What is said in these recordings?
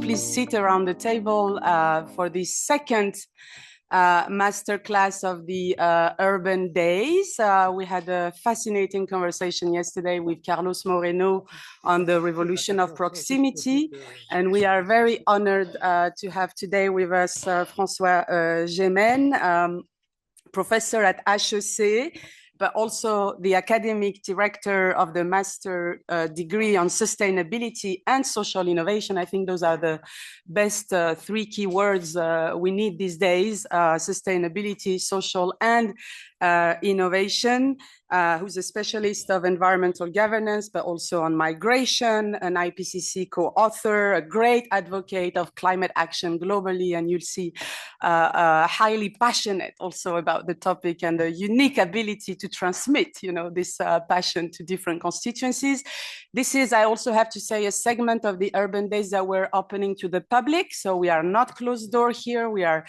please sit around the table for the second masterclass of the Urban Days. We had a fascinating conversation yesterday with Carlos Moreno on the revolution of proximity, and we are very honored to have today with us François Gemene, professor at HEC, but also the academic director of the master degree on sustainability and social innovation. I think those are the best three key words we need these days, sustainability, social, and innovation, who's a specialist of environmental governance, but also on migration, an IPCC co-author, a great advocate of climate action globally, and you'll see highly passionate also about the topic and the unique ability to transmit, this passion to different constituencies. This is, I also have to say, a segment of the Urban Days that we're opening to the public. So we are not closed door here. We are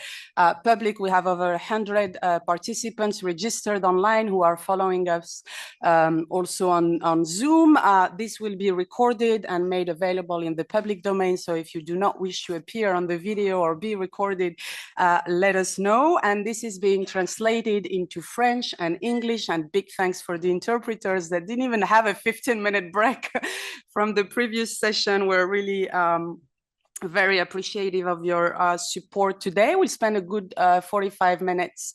public. We have over 100 participants registered online who are following us also on Zoom. This will be recorded and made available in the public domain. So if you do not wish to appear on the video or be recorded, let us know. And this is being translated into French and English, and big thanks for the interpreters that didn't even have a 15-minute break from the previous session. We're really very appreciative of your support today. We'll spend a good 45 minutes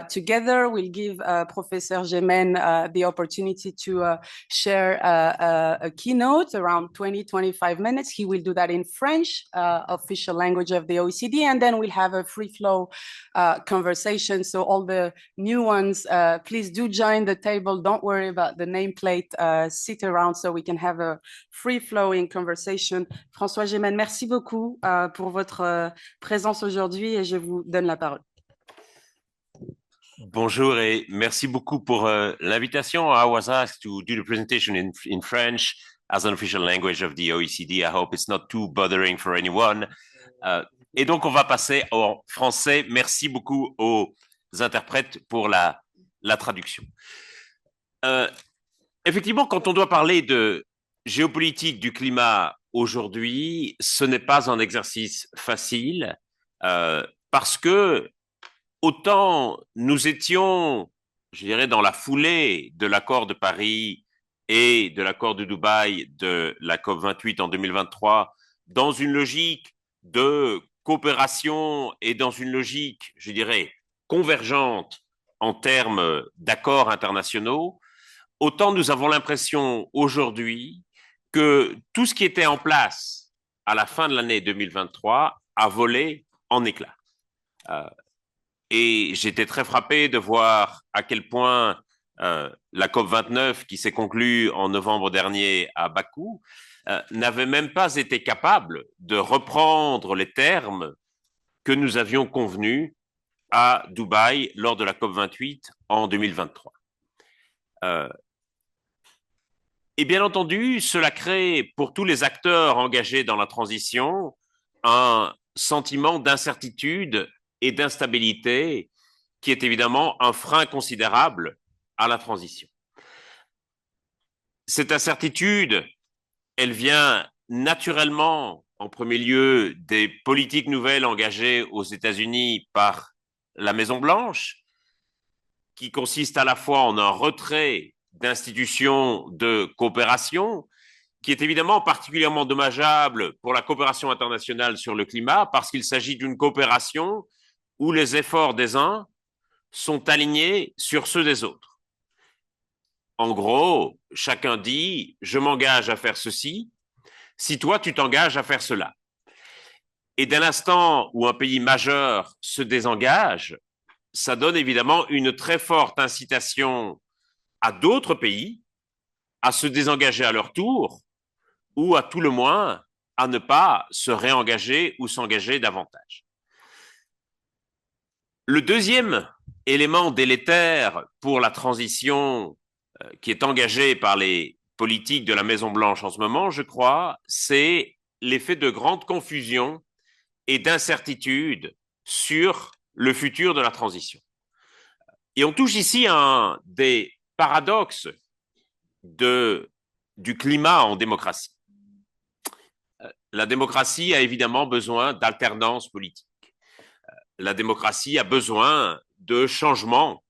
together. We'll give Professor Gemene the opportunity to share a keynote around 20-25 minutes. He will do that in French, official language of the OECD, and then we'll have a free flow conversation. So all the new ones, please do join the table. Don't worry about the nameplate. Sit around so we can have a free-flowing conversation. François Gemene, merci beaucoup pour votre présence aujourd'hui et je vous donne la parole. Bonjour et merci beaucoup pour l'invitation. I was asked to do the presentation in French as an official language of the OECD. I hope it's not too bothering for anyone. Et donc, on va passer en français. Merci beaucoup aux interprètes pour la traduction. Effectivement, quand on doit parler de géopolitique du climat aujourd'hui, ce n'est pas un exercice facile parce que autant nous étions, je dirais, dans la foulée de l'accord de Paris et de l'accord de Dubaï de la COP28 en 2023, dans une logique de coopération et dans une logique, je dirais, convergente en termes d'accords internationaux, autant nous avons l'impression aujourd'hui que tout ce qui était en place à la fin de l'année 2023 a volé en éclats. Et j'étais très frappé de voir à quel point la COP29, qui s'est conclue en novembre dernier à Bakou, n'avait même pas été capable de reprendre les termes que nous avions convenus à Dubaï lors de la COP28 en 2023. Et bien entendu, cela crée pour tous les acteurs engagés dans la transition un sentiment d'incertitude et d'instabilité qui est évidemment un frein considérable à la transition. Cette incertitude, elle vient naturellement en premier lieu des politiques nouvelles engagées aux États-Unis par la Maison-Blanche, qui consiste à la fois en un retrait d'institutions de coopération, qui est évidemment particulièrement dommageable pour la coopération internationale sur le climat, parce qu'il s'agit d'une coopération où les efforts des uns sont alignés sur ceux des autres. En gros, chacun dit « je m'engage à faire ceci, si toi tu t'engages à faire cela ». Et dès l'instant où un pays majeur se désengage, ça donne évidemment une très forte incitation à d'autres pays à se désengager à leur tour ou à tout le moins à ne pas se réengager ou s'engager davantage. Le deuxième élément délétère pour la transition qui est engagée par les politiques de la Maison-Blanche en ce moment, je crois, c'est l'effet de grande confusion et d'incertitude sur le futur de la transition. Et on touche ici à un des paradoxes du climat en démocratie. la démocratie a évidemment besoin d'alternance politique. La démocratie a besoin de changements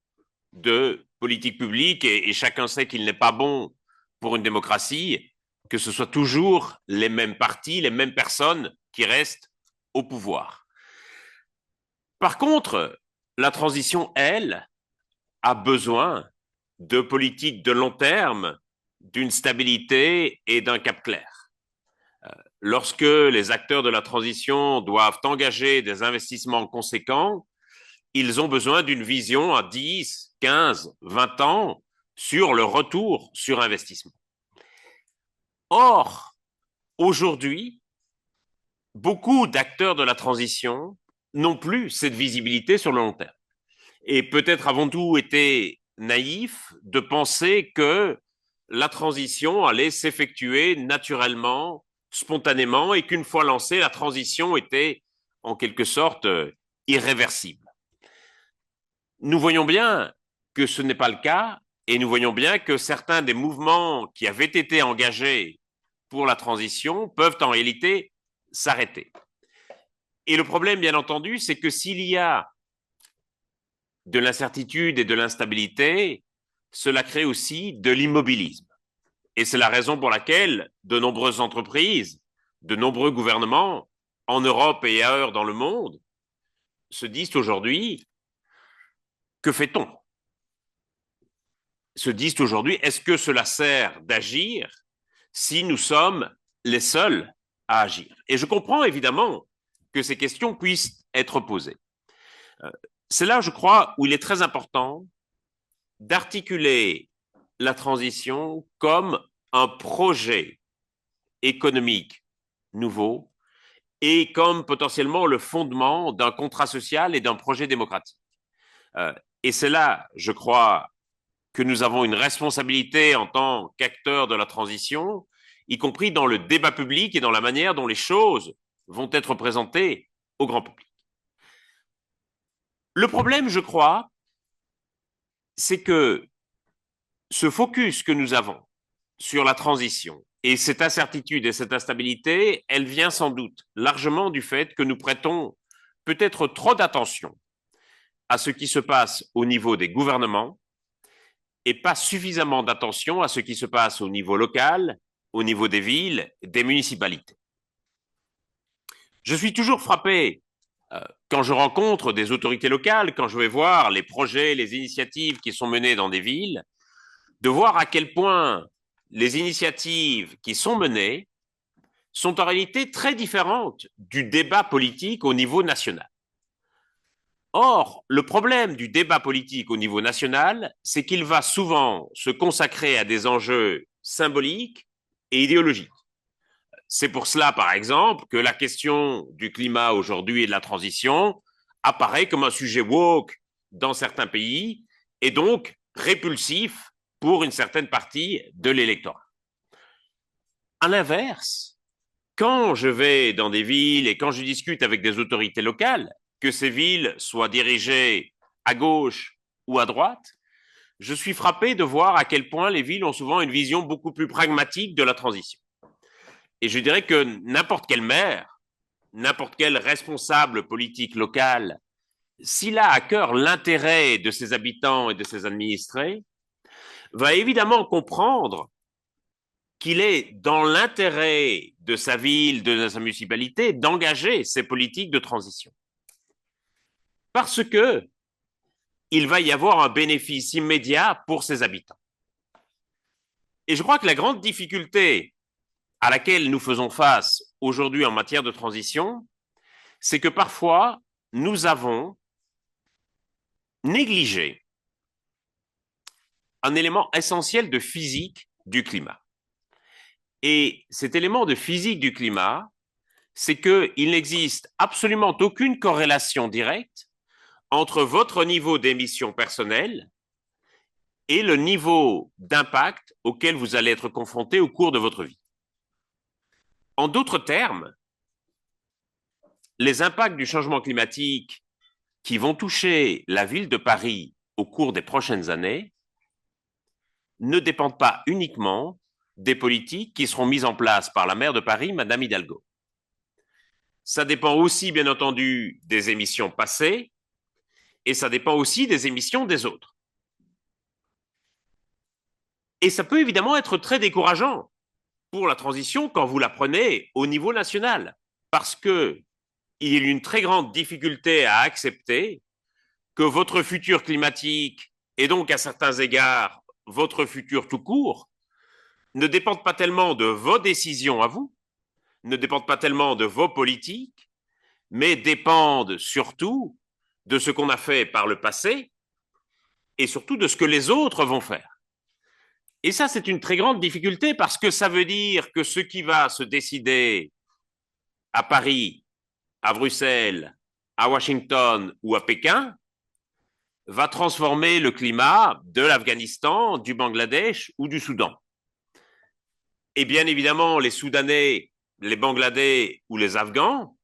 de politique publique et chacun sait qu'il n'est pas bon pour une démocratie que ce soit toujours les mêmes partis, les mêmes personnes qui restent au pouvoir. Par contre, la transition, elle, a besoin de politiques de long terme, d'une stabilité et d'un cap clair. Lorsque les acteurs de la transition doivent engager des investissements conséquents, ils ont besoin d'une vision à 10, 15, 20 ans sur le retour sur investissement. Or, aujourd'hui, beaucoup d'acteurs de la transition n'ont plus cette visibilité sur le long terme. Et peut-être avons-nous été naïfs de penser que la transition allait s'effectuer naturellement, spontanément, et qu'une fois lancée, la transition était en quelque sorte irréversible. Nous voyons bien que ce n'est pas le cas, et nous voyons bien que certains des mouvements qui avaient été engagés pour la transition peuvent en réalité s'arrêter. Et le problème, bien entendu, c'est que s'il y a de l'incertitude et de l'instabilité, cela crée aussi de l'immobilisme. Et c'est la raison pour laquelle de nombreuses entreprises, de nombreux gouvernements, en Europe et ailleurs dans le monde, se disent aujourd'hui, que fait-on? Se disent aujourd'hui, est-ce que cela sert d'agir si nous sommes les seuls à agir? Et je comprends évidemment que ces questions puissent être posées. C'est là, je crois, où il est très important d'articuler la transition comme un projet économique nouveau et comme potentiellement le fondement d'un contrat social et d'un projet démocratique. Et c'est là, je crois, que nous avons une responsabilité en tant qu'acteurs de la transition, y compris dans le débat public et dans la manière dont les choses vont être présentées au grand public. Le problème, je crois, c'est que ce focus que nous avons sur la transition et cette incertitude et cette instabilité, elle vient sans doute largement du fait que nous prêtons peut-être trop d'attention à ce qui se passe au niveau des gouvernements et pas suffisamment d'attention à ce qui se passe au niveau local, au niveau des villes, des municipalités. Je suis toujours frappé quand je rencontre des autorités locales, quand je vais voir les projets, les initiatives qui sont menées dans des villes, de voir à quel point les initiatives qui sont menées sont en réalité très différentes du débat politique au niveau national. Or, le problème du débat politique au niveau national, c'est qu'il va souvent se consacrer à des enjeux symboliques et idéologiques. C'est pour cela, par exemple, que la question du climat aujourd'hui et de la transition apparaît comme un sujet woke dans certains pays et donc répulsif pour une certaine partie de l'électorat. À l'inverse, quand je vais dans des villes et quand je discute avec des autorités locales, que ces villes soient dirigées à gauche ou à droite, je suis frappé de voir à quel point les villes ont souvent une vision beaucoup plus pragmatique de la transition. Et je dirais que n'importe quel maire, n'importe quel responsable politique local, s'il a à cœur l'intérêt de ses habitants et de ses administrés, va évidemment comprendre qu'il est dans l'intérêt de sa ville, de sa municipalité, d'engager ces politiques de transition. Parce que il va y avoir un bénéfice immédiat pour ses habitants. Et je crois que la grande difficulté à laquelle nous faisons face aujourd'hui en matière de transition, c'est que parfois, nous avons négligé un élément essentiel de physique du climat. Et cet élément de physique du climat, c'est qu'il n'existe absolument aucune corrélation directe entre votre niveau d'émission personnelle et le niveau d'impact auquel vous allez être confronté au cours de votre vie. En d'autres termes, les impacts du changement climatique qui vont toucher la ville de Paris au cours des prochaines années ne dépendent pas uniquement des politiques qui seront mises en place par la maire de Paris, Madame Hidalgo. ça dépend aussi, bien entendu, des émissions passées et ça dépend aussi des émissions des autres. Et ça peut évidemment être très décourageant pour la transition quand vous la prenez au niveau national, parce qu'il y a une très grande difficulté à accepter que votre futur climatique et donc à certains égards votre futur tout court ne dépendent pas tellement de vos décisions à vous, ne dépendent pas tellement de vos politiques, mais dépendent surtout de ce qu'on a fait par le passé et surtout de ce que les autres vont faire. Et ça, c'est une très grande difficulté parce que ça veut dire que ce qui va se décider à Paris, à Bruxelles, à Washington ou à Pékin va transformer le climat de l'Afghanistan, du Bangladesh ou du Soudan. Et bien évidemment, les Soudanais, les Bangladais ou les Afghans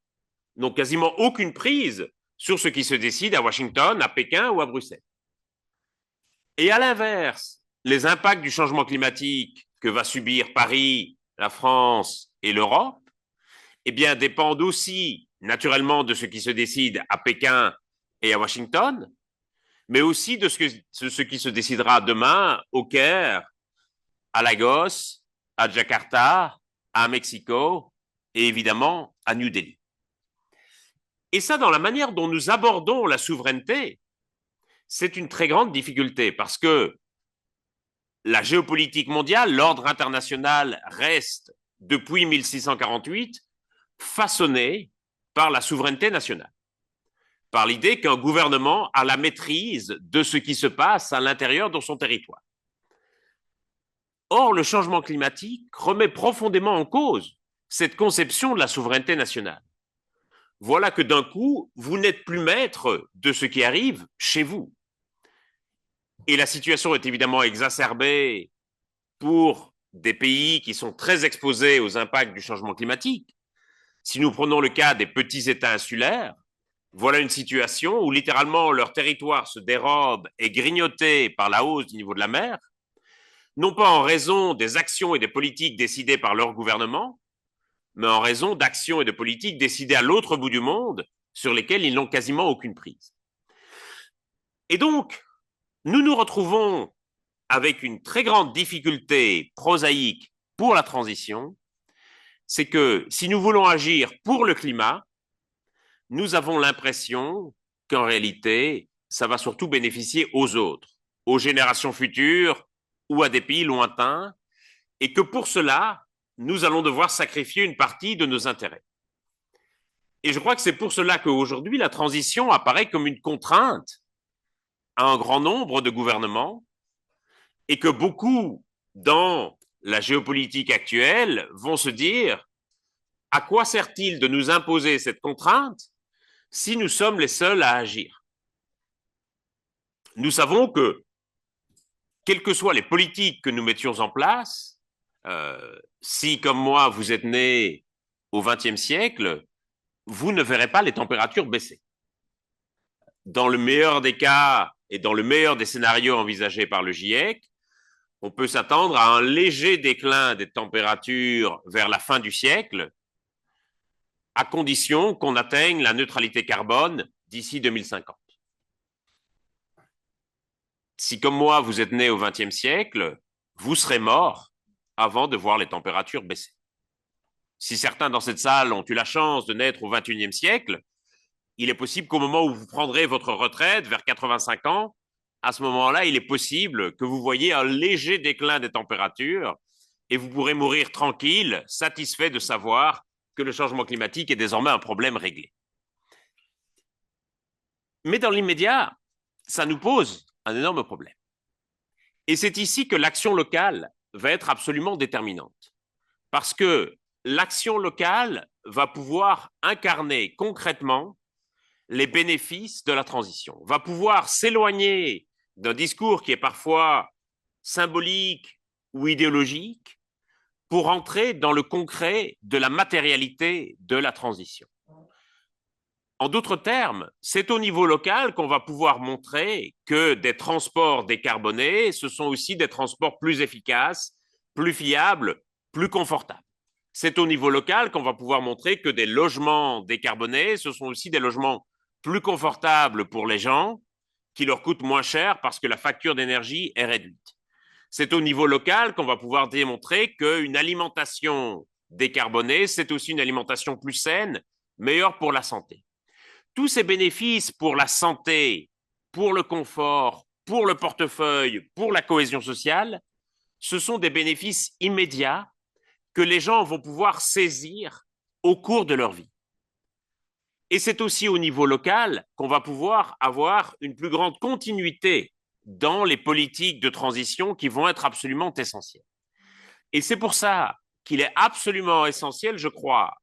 n'ont quasiment aucune prise sur ce qui se décide à Washington, à Pékin ou à Bruxelles. Et à l'inverse, les impacts du changement climatique que va subir Paris, la France et l'Europe, eh bien, dépendent aussi naturellement de ce qui se décide à Pékin et à Washington, mais aussi de ce qui se décidera demain au Caire, à Lagos, à Jakarta, à Mexico et évidemment à New Delhi. Et ça, dans la manière dont nous abordons la souveraineté, c'est une très grande difficulté parce que la géopolitique mondiale, l'ordre international reste, depuis 1648, façonné par la souveraineté nationale, par l'idée qu'un gouvernement a la maîtrise de ce qui se passe à l'intérieur de son territoire. Or, le changement climatique remet profondément en cause cette conception de la souveraineté nationale. Voilà que d'un coup, vous n'êtes plus maître de ce qui arrive chez vous. Et la situation est évidemment exacerbée pour des pays qui sont très exposés aux impacts du changement climatique. Si nous prenons le cas des petits États insulaires, voilà une situation où littéralement leur territoire se dérobe et est grignoté par la hausse du niveau de la mer, non pas en raison des actions et des politiques décidées par leur gouvernement, mais en raison d'actions et de politiques décidées à l'autre bout du monde sur lesquelles ils n'ont quasiment aucune prise. Et donc, nous nous retrouvons avec une très grande difficulté prosaïque pour la transition, c'est que si nous voulons agir pour le climat, nous avons l'impression qu'en réalité, ça va surtout bénéficier aux autres, aux générations futures ou à des pays lointains, et que pour cela, nous allons devoir sacrifier une partie de nos intérêts. Et je crois que c'est pour cela qu'aujourd'hui, la transition apparaît comme une contrainte à un grand nombre de gouvernements et que beaucoup, dans la géopolitique actuelle, vont se dire à quoi sert-il de nous imposer cette contrainte si nous sommes les seuls à agir? Nous savons que, quelles que soient les politiques que nous mettions en place, si, comme moi, vous êtes né au XXe siècle, vous ne verrez pas les températures baisser. Dans le meilleur des cas et dans le meilleur des scénarios envisagés par le GIEC, on peut s'attendre à un léger déclin des températures vers la fin du siècle, à condition qu'on atteigne la neutralité carbone d'ici 2050. Si, comme moi, vous êtes né au XXe siècle, vous serez mort avant de voir les températures baisser. Si certains dans cette salle ont eu la chance de naître au XXIe siècle, il est possible qu'au moment où vous prendrez votre retraite, vers 85 ans, à ce moment-là, il est possible que vous voyez un léger déclin des températures et vous pourrez mourir tranquille, satisfait de savoir que le changement climatique est désormais un problème réglé. Mais dans l'immédiat, ça nous pose un énorme problème. Et c'est ici que l'action locale va être absolument déterminante. Parce que l'action locale va pouvoir incarner concrètement les bénéfices de la transition, va pouvoir s'éloigner d'un discours qui est parfois symbolique ou idéologique pour entrer dans le concret de la matérialité de la transition. En d'autres termes, c'est au niveau local qu'on va pouvoir montrer que des transports décarbonés, ce sont aussi des transports plus efficaces, plus fiables, plus confortables. C'est au niveau local qu'on va pouvoir montrer que des logements décarbonés, ce sont aussi des logements plus confortables pour les gens, qui leur coûtent moins cher parce que la facture d'énergie est réduite. C'est au niveau local qu'on va pouvoir démontrer qu'une alimentation décarbonée, c'est aussi une alimentation plus saine, meilleure pour la santé. Tous ces bénéfices pour la santé, pour le confort, pour le portefeuille, pour la cohésion sociale, ce sont des bénéfices immédiats que les gens vont pouvoir saisir au cours de leur vie. Et c'est aussi au niveau local qu'on va pouvoir avoir une plus grande continuité dans les politiques de transition qui vont être absolument essentielles. Et c'est pour ça qu'il est absolument essentiel, je crois,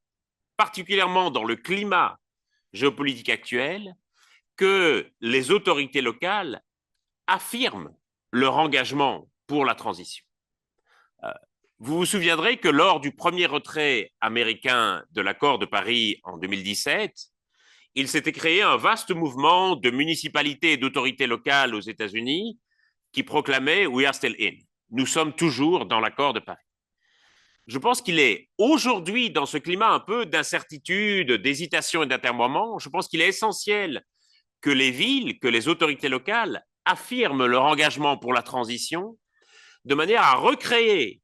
particulièrement dans le climat géopolitique actuel, que les autorités locales affirment leur engagement pour la transition. Vous vous souviendrez que lors du premier retrait américain de l'accord de Paris en 2017, il s'était créé un vaste mouvement de municipalités et d'autorités locales aux États-Unis qui proclamait We are still in. Nous sommes toujours dans l'accord de Paris. Je pense qu'il est aujourd'hui, dans ce climat un peu d'incertitude, d'hésitation et d'atermoiement, je pense qu'il est essentiel que les villes, que les autorités locales affirment leur engagement pour la transition de manière à recréer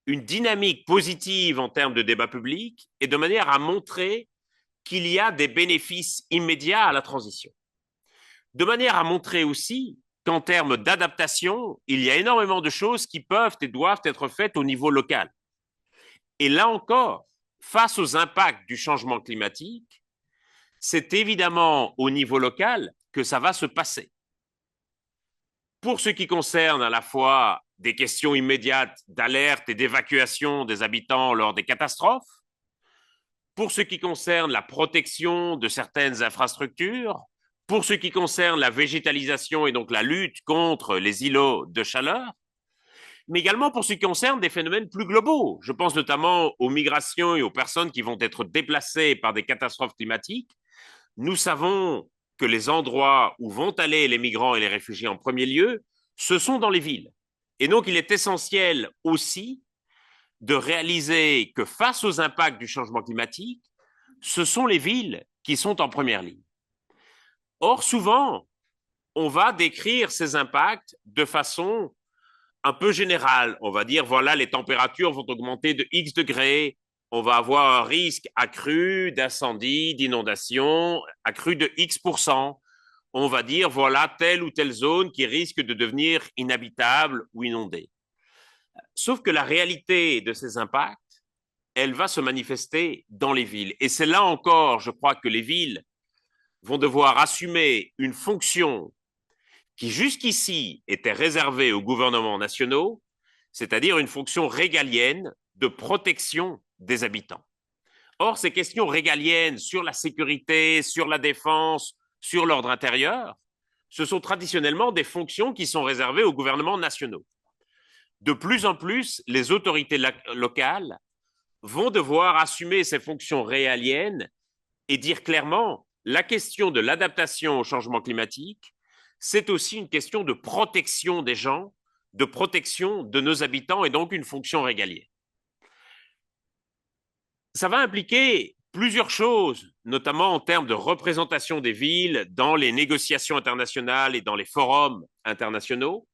une dynamique positive en termes de débat public et de manière à montrer qu'il y a des bénéfices immédiats à la transition. De manière à montrer aussi qu'en termes d'adaptation, il y a énormément de choses qui peuvent et doivent être faites au niveau local. Et là encore, face aux impacts du changement climatique, c'est évidemment au niveau local que ça va se passer. Pour ce qui concerne à la fois des questions immédiates d'alerte et d'évacuation des habitants lors des catastrophes, pour ce qui concerne la protection de certaines infrastructures, pour ce qui concerne la végétalisation et donc la lutte contre les îlots de chaleur, mais également pour ce qui concerne des phénomènes plus globaux. Je pense notamment aux migrations et aux personnes qui vont être déplacées par des catastrophes climatiques. Nous savons que les endroits où vont aller les migrants et les réfugiés en premier lieu, ce sont dans les villes. Et donc, il est essentiel aussi de réaliser que face aux impacts du changement climatique, ce sont les villes qui sont en première ligne. Or, souvent, on va décrire ces impacts de façon un peu générale. On va dire, voilà, les températures vont augmenter de X degrés, on va avoir un risque accru d'incendie, d'inondation, accru de X%. On va dire, voilà, telle ou telle zone qui risque de devenir inhabitable ou inondée. Sauf que la réalité de ces impacts, elle va se manifester dans les villes. Et c'est là encore, je crois, que les villes vont devoir assumer une fonction qui jusqu'ici était réservée aux gouvernements nationaux, c'est-à-dire une fonction régalienne de protection des habitants. Or, ces questions régaliennes sur la sécurité, sur la défense, sur l'ordre intérieur, ce sont traditionnellement des fonctions qui sont réservées aux gouvernements nationaux. De plus en plus, les autorités locales vont devoir assumer ces fonctions régaliennes et dire clairement la question de l'adaptation au changement climatique, c'est aussi une question de protection des gens, de protection de nos habitants et donc une fonction régalienne. Ça va impliquer plusieurs choses, notamment en termes de représentation des villes dans les négociations internationales et dans les forums internationaux.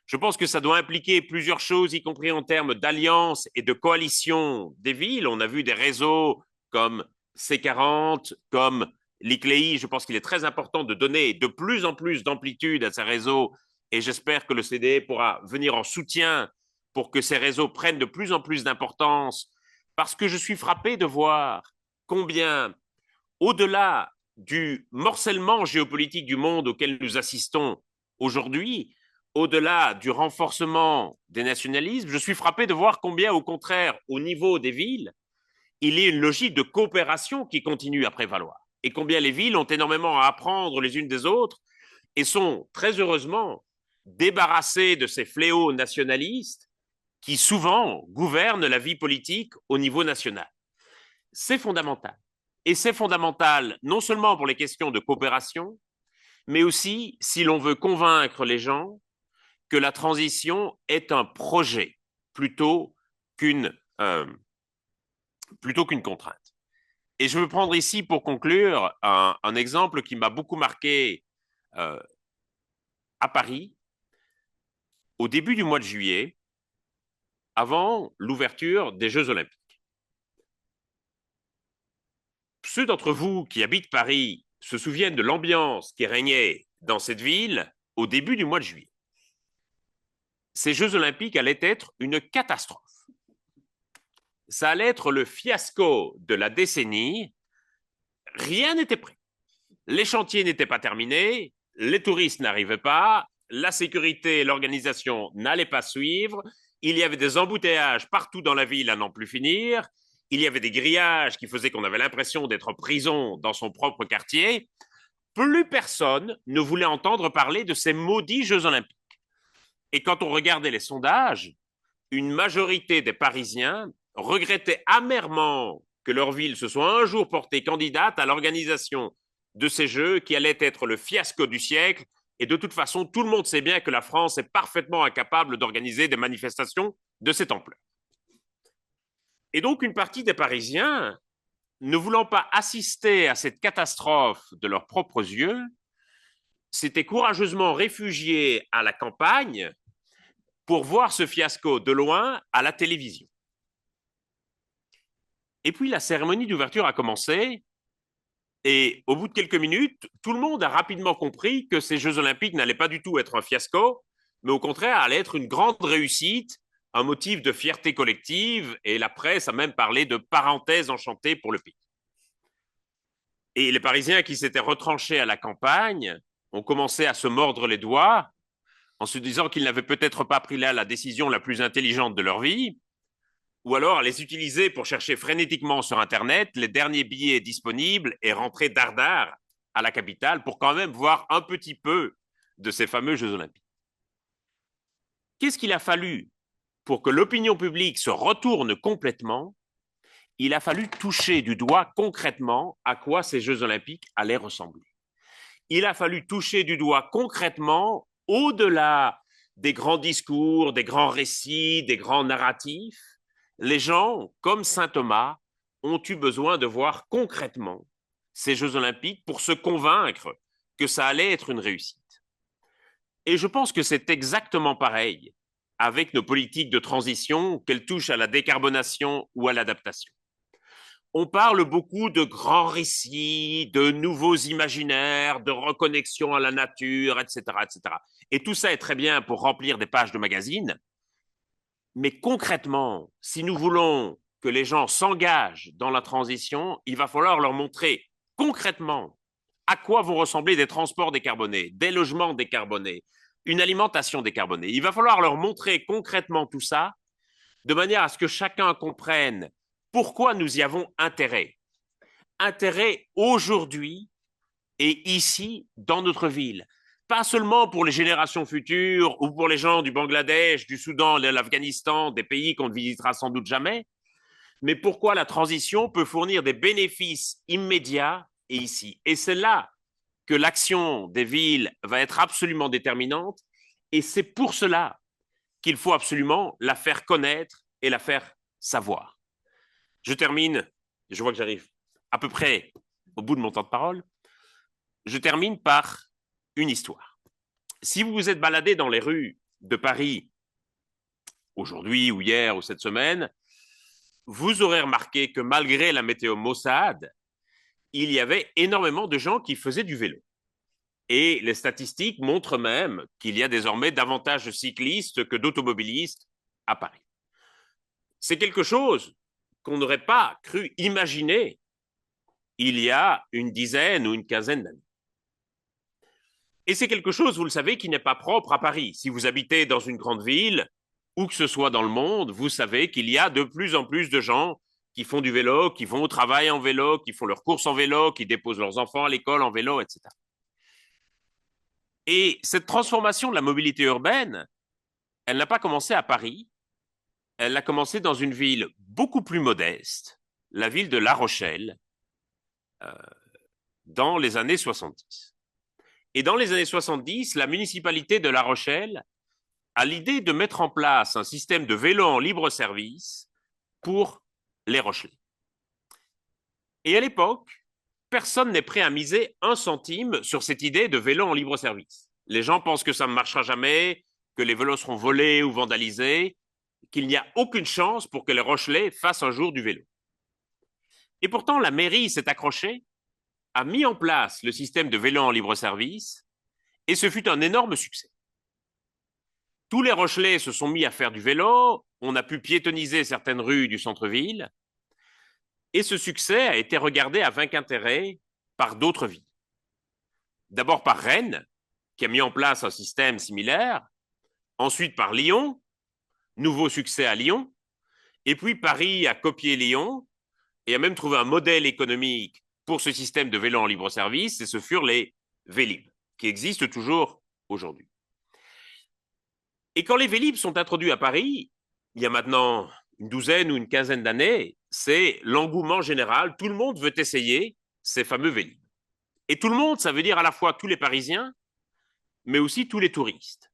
Je pense que ça doit impliquer plusieurs choses, y compris en termes d'alliance et de coalition des villes. On a vu des réseaux comme C40, comme l'ICLEI. Je pense qu'il est très important de donner de plus en plus d'amplitude à ces réseaux et j'espère que le CDE pourra venir en soutien pour que ces réseaux prennent de plus en plus d'importance parce que je suis frappé de voir combien, au-delà du morcellement géopolitique du monde auquel nous assistons aujourd'hui, au-delà du renforcement des nationalismes, je suis frappé de voir combien, au contraire, au niveau des villes, il y a une logique de coopération qui continue à prévaloir. Et combien les villes ont énormément à apprendre les unes des autres et sont très heureusement débarrassées de ces fléaux nationalistes qui souvent gouvernent la vie politique au niveau national. C'est fondamental. Et c'est fondamental non seulement pour les questions de coopération, mais aussi si l'on veut convaincre les gens que la transition est un projet plutôt qu'une plutôt qu'une contrainte. Et je veux prendre ici, pour conclure, un exemple qui m'a beaucoup marqué à Paris, au début du mois de juillet, avant l'ouverture des Jeux Olympiques. Ceux d'entre vous qui habitent Paris se souviennent de l'ambiance qui régnait dans cette ville au début du mois de juillet. Ces Jeux Olympiques allaient être une catastrophe. Ça allait être le fiasco de la décennie. Rien n'était prêt. Les chantiers n'étaient pas terminés, les touristes n'arrivaient pas, la sécurité et l'organisation n'allaient pas suivre, il y avait des embouteillages partout dans la ville à n'en plus finir, il y avait des grillages qui faisaient qu'on avait l'impression d'être en prison dans son propre quartier. Plus personne ne voulait entendre parler de ces maudits Jeux Olympiques. Et quand on regardait les sondages, une majorité des Parisiens regrettaient amèrement que leur ville se soit un jour portée candidate à l'organisation de ces Jeux qui allaient être le fiasco du siècle. Et de toute façon, tout le monde sait bien que la France est parfaitement incapable d'organiser des manifestations de cette ampleur. Et donc, une partie des Parisiens, ne voulant pas assister à cette catastrophe de leurs propres yeux, s'étaient courageusement réfugiés à la campagne pour voir ce fiasco de loin à la télévision. Et puis la cérémonie d'ouverture a commencé, et au bout de quelques minutes, tout le monde a rapidement compris que ces Jeux Olympiques n'allaient pas du tout être un fiasco, mais au contraire allaient être une grande réussite, un motif de fierté collective, et la presse a même parlé de parenthèse enchantée pour le pays. Et les Parisiens qui s'étaient retranchés à la campagne ont commencé à se mordre les doigts en se disant qu'ils n'avaient peut-être pas pris là la décision la plus intelligente de leur vie, ou alors à les utiliser pour chercher frénétiquement sur Internet les derniers billets disponibles et rentrer dardard à la capitale pour quand même voir un petit peu de ces fameux Jeux Olympiques. Qu'est-ce qu'il a fallu pour que l'opinion publique se retourne complètement? Il a fallu toucher du doigt concrètement à quoi ces Jeux Olympiques allaient ressembler. Il a fallu toucher du doigt concrètement, au-delà des grands discours, des grands récits, des grands narratifs, les gens, comme saint Thomas, ont eu besoin de voir concrètement ces Jeux Olympiques pour se convaincre que ça allait être une réussite. Et je pense que c'est exactement pareil avec nos politiques de transition, qu'elles touchent à la décarbonation ou à l'adaptation. On parle beaucoup de grands récits, de nouveaux imaginaires, de reconnexion à la nature, etc., etc. Et tout ça est très bien pour remplir des pages de magazines. Mais concrètement, si nous voulons que les gens s'engagent dans la transition, il va falloir leur montrer concrètement à quoi vont ressembler des transports décarbonés, des logements décarbonés, une alimentation décarbonée. Il va falloir leur montrer concrètement tout ça de manière à ce que chacun comprenne pourquoi nous y avons intérêt. Intérêt aujourd'hui et ici, dans notre ville. Pas seulement pour les générations futures ou pour les gens du Bangladesh, du Soudan, de l'Afghanistan, des pays qu'on ne visitera sans doute jamais, mais pourquoi la transition peut fournir des bénéfices immédiats et ici. Et c'est là que l'action des villes va être absolument déterminante, et c'est pour cela qu'il faut absolument la faire connaître et la faire savoir. Je termine, je vois que j'arrive à peu près au bout de mon temps de parole, je termine par une histoire. Si vous vous êtes baladé dans les rues de Paris aujourd'hui ou hier ou cette semaine, vous aurez remarqué que malgré la météo maussade, il y avait énormément de gens qui faisaient du vélo. Et les statistiques montrent même qu'il y a désormais davantage de cyclistes que d'automobilistes à Paris. C'est quelque chose qu'on n'aurait pas cru imaginer il y a une dizaine ou une quinzaine d'années. Et c'est quelque chose, vous le savez, qui n'est pas propre à Paris. Si vous habitez dans une grande ville, où que ce soit dans le monde, vous savez qu'il y a de plus en plus de gens qui font du vélo, qui vont au travail en vélo, qui font leurs courses en vélo, qui déposent leurs enfants à l'école en vélo, etc. Et cette transformation de la mobilité urbaine, elle n'a pas commencé à Paris, elle a commencé dans une ville beaucoup plus modeste, la ville de La Rochelle, dans les années 70. Et dans les années 70, la municipalité de La Rochelle a l'idée de mettre en place un système de vélo en libre service pour les Rochelais. Et à l'époque, personne n'est prêt à miser un centime sur cette idée de vélo en libre service. Les gens pensent que ça ne marchera jamais, que les vélos seront volés ou vandalisés, qu'il n'y a aucune chance pour que les Rochelais fassent un jour du vélo. Et pourtant, la mairie s'est accrochée, a mis en place le système de vélo en libre service, et ce fut un énorme succès. Tous les Rochelais se sont mis à faire du vélo, on a pu piétoniser certaines rues du centre-ville, et ce succès a été regardé avec intérêt par d'autres villes. D'abord par Rennes, qui a mis en place un système similaire, ensuite par Lyon, nouveau succès à Lyon, et puis Paris a copié Lyon et a même trouvé un modèle économique pour ce système de vélo en libre service, et ce furent les Vélib, qui existent toujours aujourd'hui. Et quand les Vélib sont introduits à Paris, il y a maintenant une douzaine ou une quinzaine d'années, c'est l'engouement général. Tout le monde veut essayer ces fameux Vélib. Et tout le monde, ça veut dire à la fois tous les Parisiens, mais aussi tous les touristes.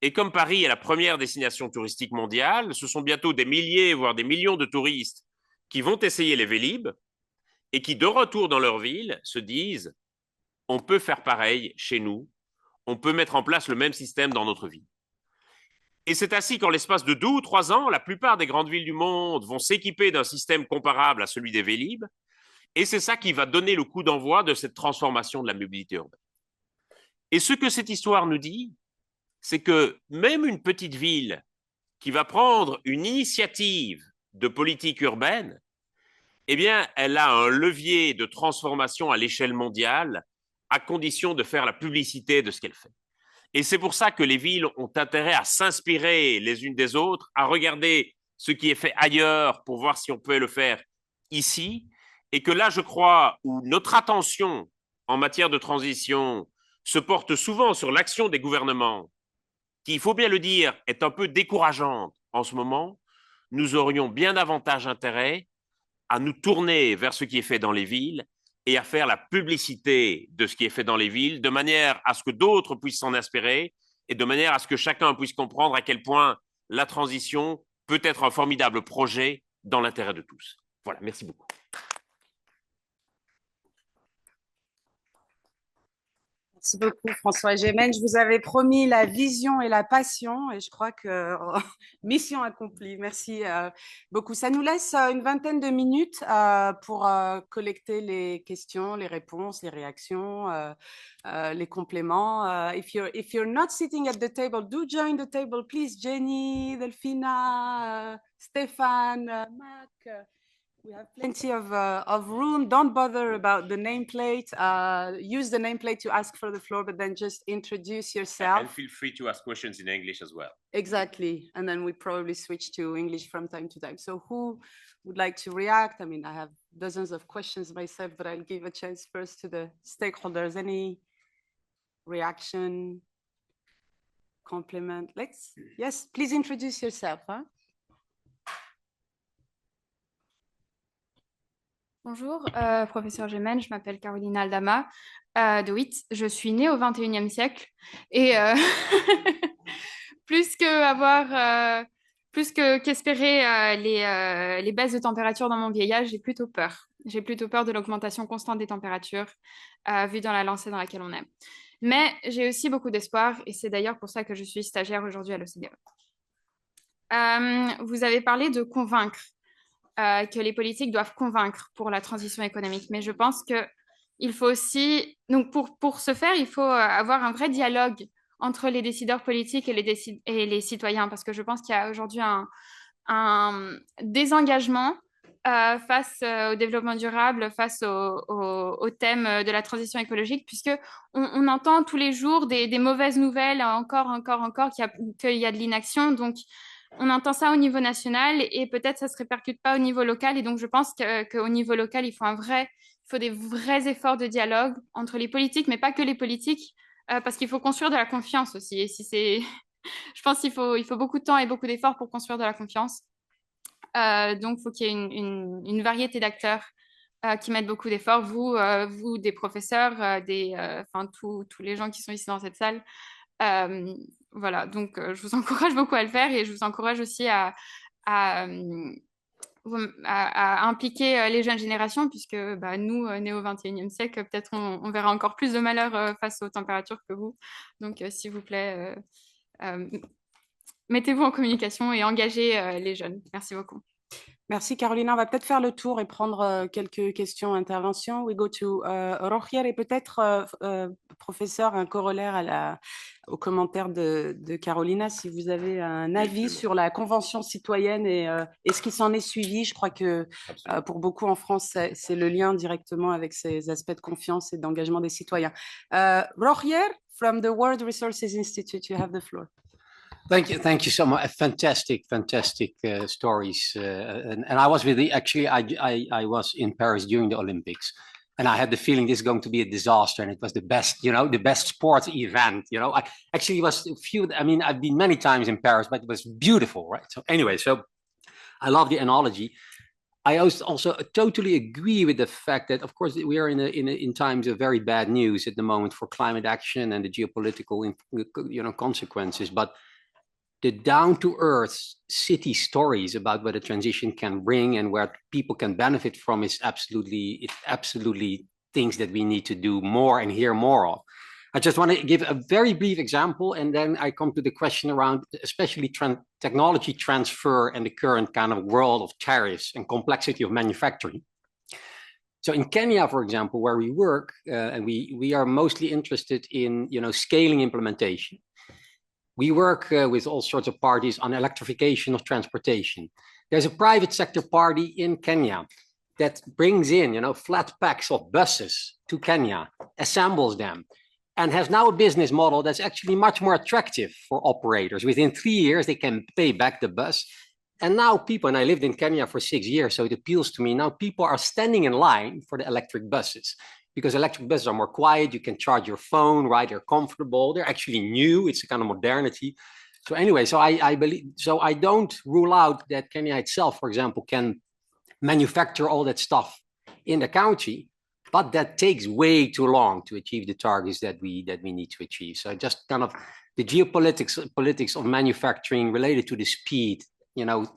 Et comme Paris est la première destination touristique mondiale, ce sont bientôt des milliers, voire des millions de touristes qui vont essayer les Vélib et qui, de retour dans leur ville, se disent « on peut faire pareil chez nous, on peut mettre en place le même système dans notre ville ». Et c'est ainsi qu'en l'espace de 2 ou 3 ans, la plupart des grandes villes du monde vont s'équiper d'un système comparable à celui des Vélib, et c'est ça qui va donner le coup d'envoi de cette transformation de la mobilité urbaine. Et ce que cette histoire nous dit, c'est que même une petite ville qui va prendre une initiative de politique urbaine, eh bien, elle a un levier de transformation à l'échelle mondiale, à condition de faire la publicité de ce qu'elle fait. Et c'est pour ça que les villes ont intérêt à s'inspirer les unes des autres, à regarder ce qui est fait ailleurs pour voir si on peut le faire ici. Et que là, je crois, où notre attention en matière de transition se porte souvent sur l'action des gouvernements, qui, il faut bien le dire, est un peu décourageante en ce moment, nous aurions bien davantage intérêt à nous tourner vers ce qui est fait dans les villes et à faire la publicité de ce qui est fait dans les villes, de manière à ce que d'autres puissent s'en inspirer et de manière à ce que chacun puisse comprendre à quel point la transition peut être un formidable projet dans l'intérêt de tous. Voilà, merci beaucoup. Merci beaucoup, François Gémen. Je vous avais promis la vision et la passion, et je crois que mission accomplie. Merci beaucoup. Ça nous laisse une vingtaine de minutes pour collecter les questions, les réponses, les réactions, les compléments. If you're not sitting at the table, do join the table, please. Jenny, Delphina, Stéphane, Marc. We have plenty of room. Don't bother about the nameplate. Use the nameplate to ask for the floor, but then just introduce yourself. And feel free to ask questions in English as well. Exactly. And then we probably switch to English from time to time. So who would like to react? I mean, I have dozens of questions myself, but I'll give a chance first to the stakeholders. Any reaction, compliment? Yes, please introduce yourself. Huh? Bonjour, professeur Gémen, je m'appelle Caroline Aldama de Witt. Je suis née au 21e siècle et plus qu'espérer les baisses de température dans mon vieillage, j'ai plutôt peur. J'ai plutôt peur de l'augmentation constante des températures vue dans la lancée dans laquelle on est. Mais j'ai aussi beaucoup d'espoir et c'est d'ailleurs pour ça que je suis stagiaire aujourd'hui à l'OCDE. Vous avez parlé de convaincre. Que les politiques doivent convaincre pour la transition économique. Mais je pense qu'il faut aussi... Donc, pour ce faire, il faut avoir un vrai dialogue entre les décideurs politiques et les citoyens, parce que je pense qu'il y a aujourd'hui un désengagement face au développement durable, face au thème de la transition écologique, puisqu'on entend tous les jours des mauvaises nouvelles, encore, qu'il y a de l'inaction. Donc, on entend ça au niveau national et peut-être ça ne se répercute pas au niveau local. Et donc, je pense qu'au niveau local, il faut des vrais efforts de dialogue entre les politiques, mais pas que les politiques, parce qu'il faut construire de la confiance aussi. Et je pense qu'il faut beaucoup de temps et beaucoup d'efforts pour construire de la confiance. Donc, il faut qu'il y ait une variété d'acteurs qui mettent beaucoup d'efforts. Vous, des professeurs, tous les gens qui sont ici dans cette salle. Voilà, donc je vous encourage beaucoup à le faire et je vous encourage aussi à à impliquer les jeunes générations, puisque bah, nous, nés au XXIe siècle, peut-être on verra encore plus de malheurs face aux températures que vous. Donc, s'il vous plaît, mettez-vous en communication et engagez les jeunes. Merci beaucoup. Merci Carolina. On va peut-être faire le tour et prendre quelques questions, interventions. We go to Rogier et peut-être professeur, un corollaire au commentaire de Carolina, si vous avez un avis sur la Convention citoyenne et ce qui s'en est suivi. Je crois que pour beaucoup en France, c'est le lien directement avec ces aspects de confiance et d'engagement des citoyens. Rogier, from the World Resources Institute, you have the floor. Thank you so much. Fantastic stories. And I was with I was in Paris during the Olympics, and I had the feeling this is going to be a disaster, and it was the best, the best sports event. I actually was I mean, I've been many times in Paris, but it was beautiful, right? So anyway, I love the analogy. I also totally agree with the fact that, of course, we are in times of very bad news at the moment for climate action and the geopolitical, consequences, but the down-to-earth city stories about what a transition can bring and where people can benefit from is absolutely things that we need to do more and hear more of. I just want to give a very brief example, and then I come to the question around especially technology transfer and the current kind of world of tariffs and complexity of manufacturing. So in Kenya, for example, where we work, and we are mostly interested in scaling implementation. We work with all sorts of parties on electrification of transportation. There's a private sector party in Kenya that brings in, flat packs of buses to Kenya, assembles them, and has now a business model that's actually much more attractive for operators. Within 3 years, they can pay back the bus. And now people, and I lived in Kenya for 6 years, so it appeals to me, now people are standing in line for the electric buses. Because electric buses are more quiet, you can charge your phone, right? They're comfortable, they're actually new, it's a kind of modernity. So anyway, I believe, so I don't rule out that Kenya itself, for example, can manufacture all that stuff in the country, but that takes way too long to achieve the targets that we need to achieve. So just kind of the politics of manufacturing related to the speed,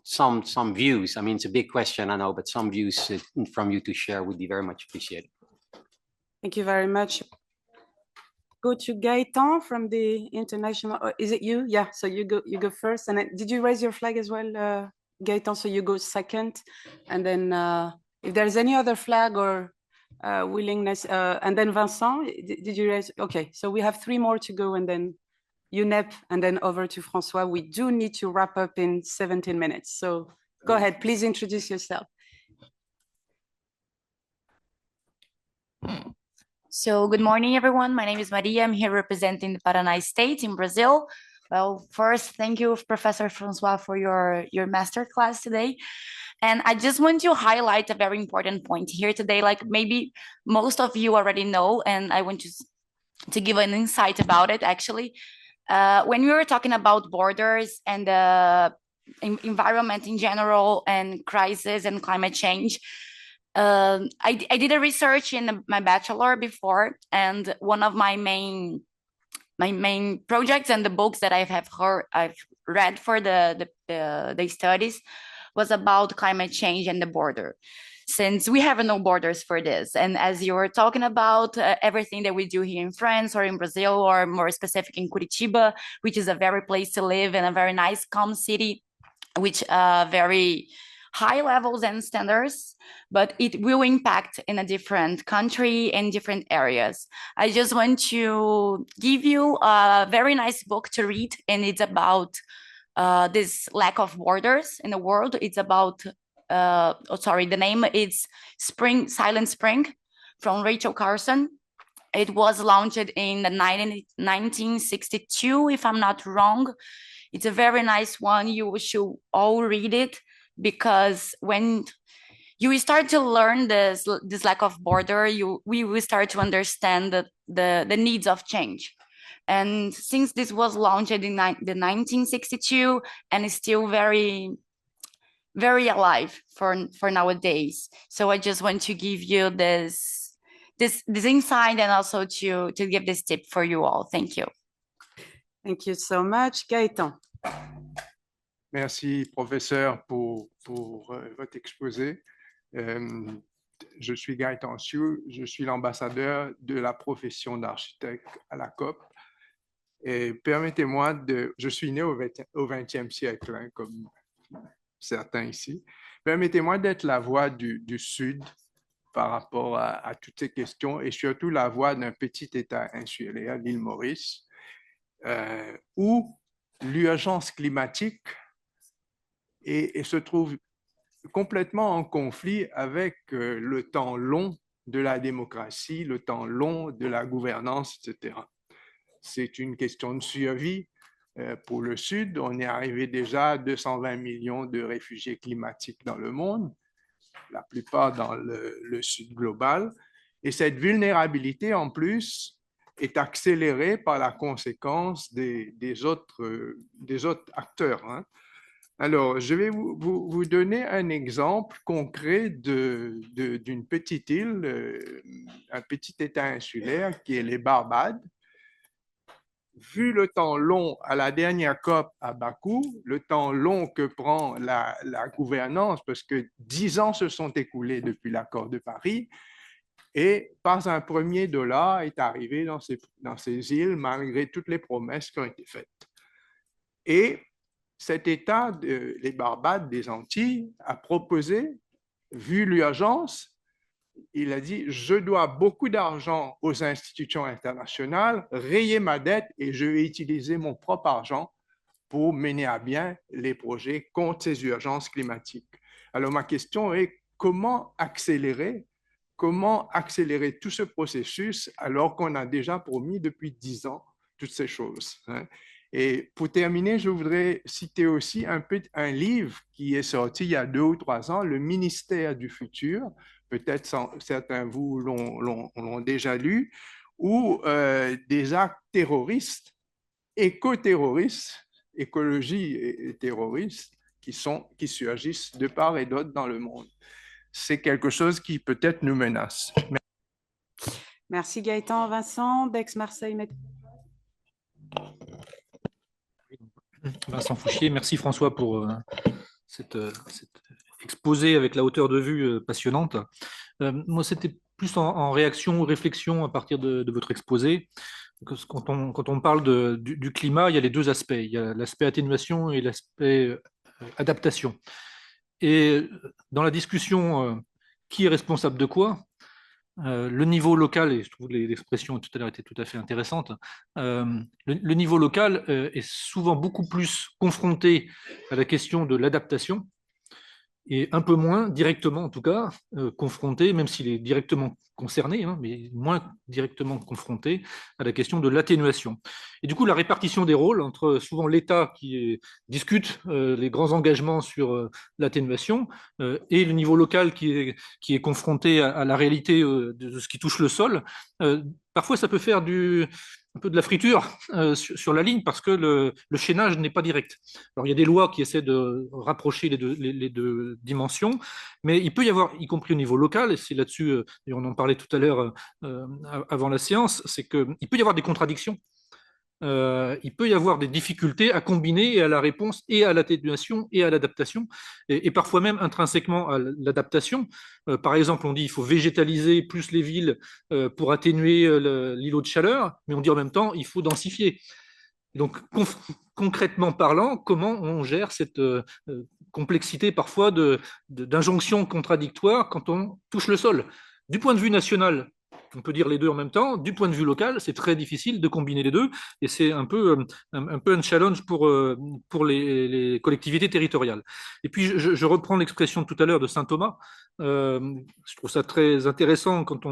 some views. I mean, it's a big question, I know, but some views from you to share would be very much appreciated. Thank you very much. Go to Gaëtan from the international. Is it you? Yeah. So you go first. And then, did you raise your flag as well, Gaëtan? So you go second, and then if there's any other flag or willingness, and then Vincent, did you raise? Okay. So we have 3 more to go, and then UNEP, and then over to François. We do need to wrap up in 17 minutes. So go ahead. Please introduce yourself. So good morning, everyone. My name is Maria. I'm here representing the Paraná State in Brazil. Well, first, thank you, Professor Francois, for your masterclass today. And I just want to highlight a very important point here today, like maybe most of you already know, and I want to give an insight about it, actually. When we were talking about borders and the environment in general and crisis and climate change, I did a research in my bachelor before, and one of my main projects and the books that I've read for the studies was about climate change and the border, since we have no borders for this. And as you were talking about everything that we do here in France or in Brazil, or more specific in Curitiba, which is a very place to live and a very nice, calm city, which very high levels and standards, but it will impact in a different country and different areas. I just want to give you a very nice book to read, and it's about this lack of borders in the world. It's about, the name is Silent Spring from Rachel Carson. It was launched in 1962, if I'm not wrong. It's a very nice one. You should all read it, because when you start to learn this lack of border, we will start to understand the needs of change. And since this was launched in 1962 and is still very, very alive for nowadays, so I just want to give you this insight, and also to give this tip for you all. Thank you. Thank you so much, Gaëtan. Merci, professeur, pour votre exposé. Je suis Gaëtan Siou, je suis l'ambassadeur de la profession d'architecte à la COP. Et permettez-moi je suis né au XXe siècle, hein, comme certains ici. Permettez-moi d'être la voix du Sud par rapport à toutes ces questions et surtout la voix d'un petit État insulaire, l'île Maurice, où l'urgence climatique et se trouve complètement en conflit avec le temps long de la démocratie, le temps long de la gouvernance, etc. C'est une question de survie pour le Sud. On est arrivé déjà à 220 millions de réfugiés climatiques dans le monde, la plupart dans le Sud global. Et cette vulnérabilité, en plus, est accélérée par la conséquence des autres acteurs, hein. Alors, je vais vous donner un exemple concret d'une petite île, un petit État insulaire qui est les Barbades. Vu le temps long à la dernière COP à Bakou, le temps long que prend la gouvernance, parce que 10 ans se sont écoulés depuis l'accord de Paris, et pas un premier dollar est arrivé dans ces îles malgré toutes les promesses qui ont été faites. Et cet État, les Barbades des Antilles, a proposé, vu l'urgence, il a dit, je dois beaucoup d'argent aux institutions internationales, rayer ma dette et je vais utiliser mon propre argent pour mener à bien les projets contre ces urgences climatiques. Alors ma question est, comment accélérer tout ce processus alors qu'on a déjà promis depuis 10 ans toutes ces choses, hein? Et pour terminer, je voudrais citer aussi un livre qui est sorti il y a 2 ou 3 ans, Le ministère du futur. Peut-être certains de vous l'ont déjà lu, où des actes terroristes, éco-terroristes, écologie et terroristes, qui surgissent de part et d'autre dans le monde. C'est quelque chose qui peut-être nous menace. Merci Gaëtan. Vincent, d'Aix-Marseille. Vincent Fouchier, merci François pour cet exposé avec la hauteur de vue passionnante. Moi, c'était plus en réaction ou réflexion à partir de votre exposé. Quand on parle du climat, il y a les deux aspects. Il y a l'aspect atténuation et l'aspect adaptation. Et dans la discussion, qui est responsable de quoi? Le niveau local, et je trouve l'expression tout à l'heure était tout à fait intéressante, le niveau local est souvent beaucoup plus confronté à la question de l'adaptation et un peu moins directement, en tout cas, confronté, même s'il est directement concerné, hein, mais moins directement confronté à la question de l'atténuation. Et du coup, la répartition des rôles entre souvent l'État qui discute les grands engagements sur l'atténuation et le niveau local qui est confronté à la réalité de ce qui touche le sol, parfois ça peut faire un peu de la friture sur la ligne parce que le chaînage n'est pas direct. Alors, il y a des lois qui essaient de rapprocher les deux dimensions, mais il peut y avoir, y compris au niveau local, et c'est là-dessus, et on en parlait tout à l'heure avant la séance, c'est qu'il peut y avoir des contradictions. Il peut y avoir des difficultés à combiner à la réponse et à l'atténuation et à l'adaptation, et parfois même intrinsèquement à l'adaptation. Par exemple, on dit qu'il faut végétaliser plus les villes pour atténuer l'îlot de chaleur, mais on dit en même temps il faut densifier. Donc, concrètement parlant, comment on gère cette complexité parfois d'injonctions contradictoires quand on touche le sol? Du point de vue national, on peut dire les deux en même temps. Du point de vue local, c'est très difficile de combiner les deux et c'est un peu un challenge pour les collectivités territoriales. Et puis, je reprends l'expression tout à l'heure de saint Thomas. Je trouve ça très intéressant quand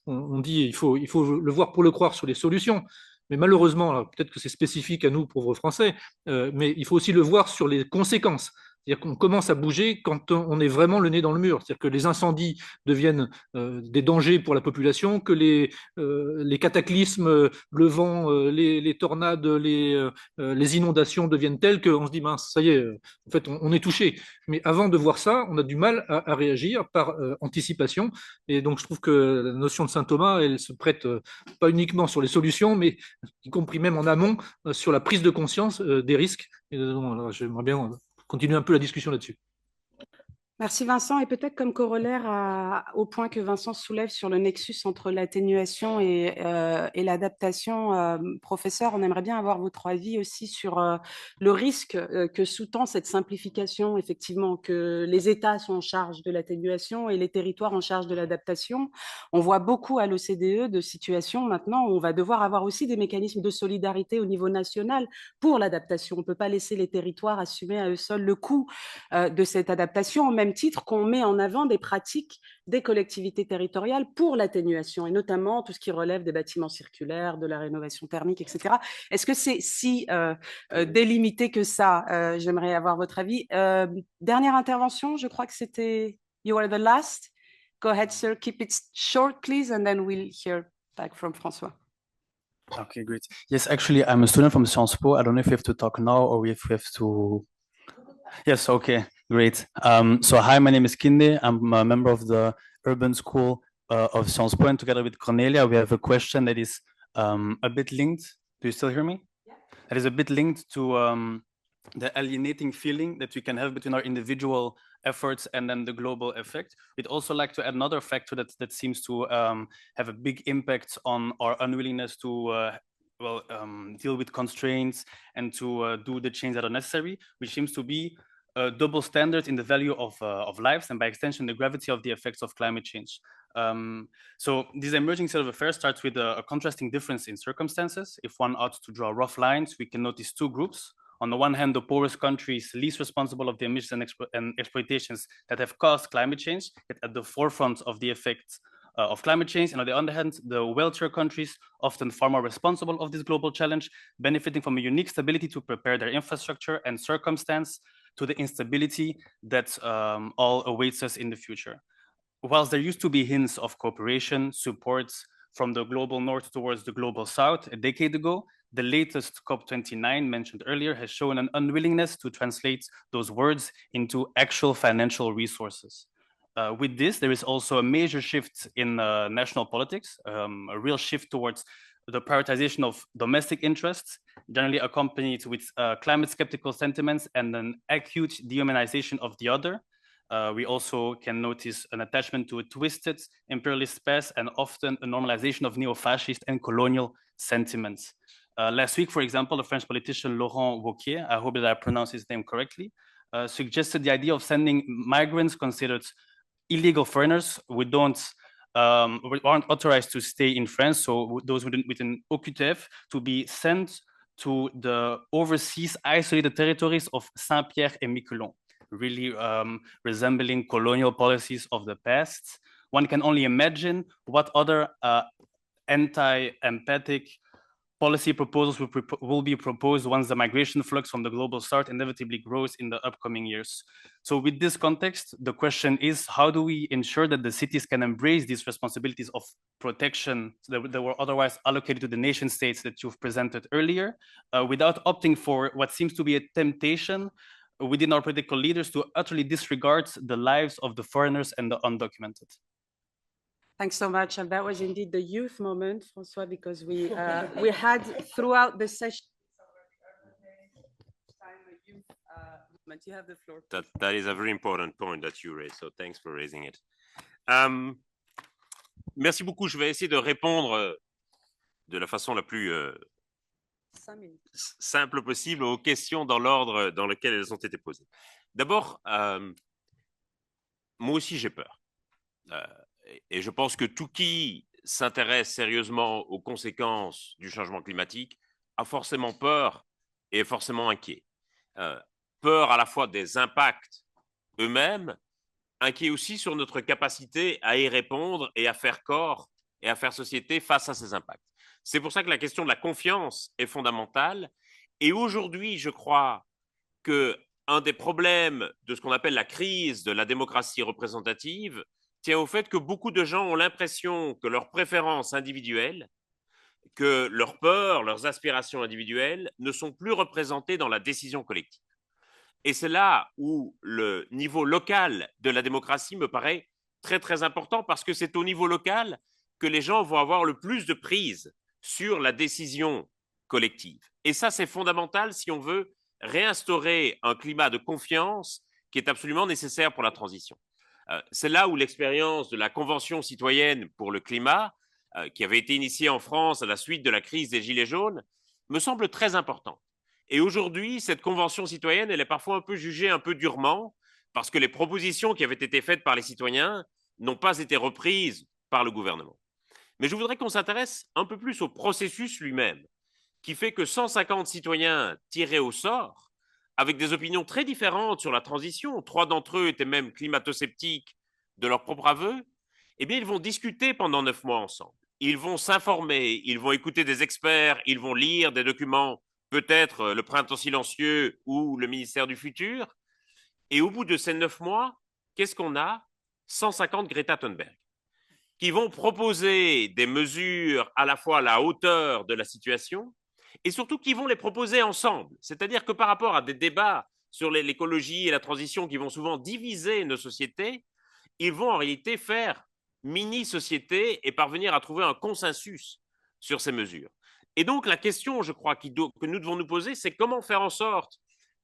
on dit il faut le voir pour le croire sur les solutions. Mais malheureusement, peut-être que c'est spécifique à nous, pauvres Français, mais il faut aussi le voir sur les conséquences. C'est-à-dire qu'on commence à bouger quand on est vraiment le nez dans le mur. C'est-à-dire que les incendies deviennent des dangers pour la population, que les cataclysmes, le vent, les tornades, les inondations deviennent telles qu'on se dit, mince, ça y est, en fait, on est touché. Mais avant de voir ça, on a du mal à réagir par anticipation. Et donc, je trouve que la notion de saint Thomas, elle se prête pas uniquement sur les solutions, mais y compris même en amont sur la prise de conscience des risques. Et, j'aimerais bien continuer un peu la discussion là-dessus. Merci Vincent. Et peut-être comme corollaire au point que Vincent soulève sur le nexus entre l'atténuation et l'adaptation, professeur, on aimerait bien avoir votre avis aussi sur le risque que sous-tend cette simplification, effectivement, que les États sont en charge de l'atténuation et les territoires en charge de l'adaptation. On voit beaucoup à l'OCDE de situations maintenant où on va devoir avoir aussi des mécanismes de solidarité au niveau national pour l'adaptation. On ne peut pas laisser les territoires assumer à eux seuls le coût de cette adaptation, au même titre qu'on met en avant des pratiques des collectivités territoriales pour l'atténuation, et notamment tout ce qui relève des bâtiments circulaires, de la rénovation thermique, etc. Est-ce que c'est si délimité que ça? J'aimerais avoir votre avis. Dernière intervention, je crois que c'était You are the last. Go ahead, sir. Keep it short, please, and then we'll hear back from François. Okay, great. Yes, actually, I'm a student from Sciences Po. I don't know if we have to talk now or if we have to... Yes, okay, great. So hi, my name is Kinde. I'm a member of the Urban School of Sciences Po, and together with Cornelia, we have a question that is a bit linked. Do you still hear me? Yeah. That is a bit linked to the alienating feeling that we can have between our individual efforts and then the global effect. We'd also like to add another factor that seems to have a big impact on our unwillingness to deal with constraints and to do the change that are necessary, which seems to be a double standard in the value of lives and by extension the gravity of the effects of climate change. So this emerging set of affairs starts with a contrasting difference in circumstances. If one ought to draw rough lines, we can notice two groups. On the one hand, the poorest countries least responsible of the emissions and exploitations that have caused climate change, at the forefront of the effects of climate change. And on the other hand, the wealthier countries, often far more responsible of this global challenge, benefiting from a unique stability to prepare their infrastructure and circumstance to the instability that all awaits us in the future. Whilst there used to be hints of cooperation, support from the global north towards the global south a decade ago, the latest COP29 mentioned earlier has shown an unwillingness to translate those words into actual financial resources. With this, there is also a major shift in national politics, a real shift towards the prioritization of domestic interests, generally accompanied with climate skeptical sentiments and an acute dehumanization of the other. We also can notice an attachment to a twisted imperialist past and often a normalization of neo-fascist and colonial sentiments. Last week, for example, the French politician Laurent Wauquiez, I hope that I pronounce his name correctly, suggested the idea of sending migrants considered illegal foreigners who aren't authorized to stay in France, so those within OQTF, to be sent to the overseas isolated territories of Saint-Pierre and Miquelon, really resembling colonial policies of the past. One can only imagine what other anti-empathic policy proposals will be proposed once the migration flux from the global south inevitably grows in the upcoming years. So with this context, the question is, how do we ensure that the cities can embrace these responsibilities of protection that were otherwise allocated to the nation states that you've presented earlier, without opting for what seems to be a temptation within our political leaders to utterly disregard the lives of the foreigners and the undocumented? Thanks so much. And that was indeed the youth moment, François, because we had throughout the session. You have the floor. That is a very important point that you raised, so thanks for raising it. Merci beaucoup. Je vais essayer de répondre de la façon la plus simple possible aux questions dans l'ordre dans lequel elles ont été posées. D'abord, moi aussi j'ai peur. Et je pense que tout qui s'intéresse sérieusement aux conséquences du changement climatique a forcément peur et est forcément inquiet. Peur à la fois des impacts eux-mêmes, inquiet aussi sur notre capacité à y répondre et à faire corps et à faire société face à ces impacts. C'est pour ça que la question de la confiance est fondamentale. Et aujourd'hui, je crois qu'un des problèmes de ce qu'on appelle la crise de la démocratie représentative tient au fait que beaucoup de gens ont l'impression que leurs préférences individuelles, que leurs peurs, leurs aspirations individuelles ne sont plus représentées dans la décision collective. Et c'est là où le niveau local de la démocratie me paraît très, très important parce que c'est au niveau local que les gens vont avoir le plus de prise sur la décision collective. Et ça, c'est fondamental si on veut réinstaurer un climat de confiance qui est absolument nécessaire pour la transition. C'est là où l'expérience de la Convention citoyenne pour le climat, qui avait été initiée en France à la suite de la crise des Gilets jaunes, me semble très importante. Et aujourd'hui, cette Convention citoyenne, elle est parfois un peu jugée un peu durement, parce que les propositions qui avaient été faites par les citoyens n'ont pas été reprises par le gouvernement. Mais je voudrais qu'on s'intéresse un peu plus au processus lui-même, qui fait que 150 citoyens tirés au sort, avec des opinions très différentes sur la transition, 3 d'entre eux étaient même climato-sceptiques de leur propre aveu, eh bien, ils vont discuter pendant 9 mois ensemble. Ils vont s'informer, ils vont écouter des experts, ils vont lire des documents, peut-être le Printemps silencieux ou le ministère du futur. Et au bout de ces 9 mois, qu'est-ce qu'on a? 150 Greta Thunberg, qui vont proposer des mesures à la fois à la hauteur de la situation et surtout qui vont les proposer ensemble. C'est-à-dire que par rapport à des débats sur l'écologie et la transition qui vont souvent diviser nos sociétés, ils vont en réalité faire mini-société et parvenir à trouver un consensus sur ces mesures. Et donc la question, je crois, que nous devons nous poser, c'est comment faire en sorte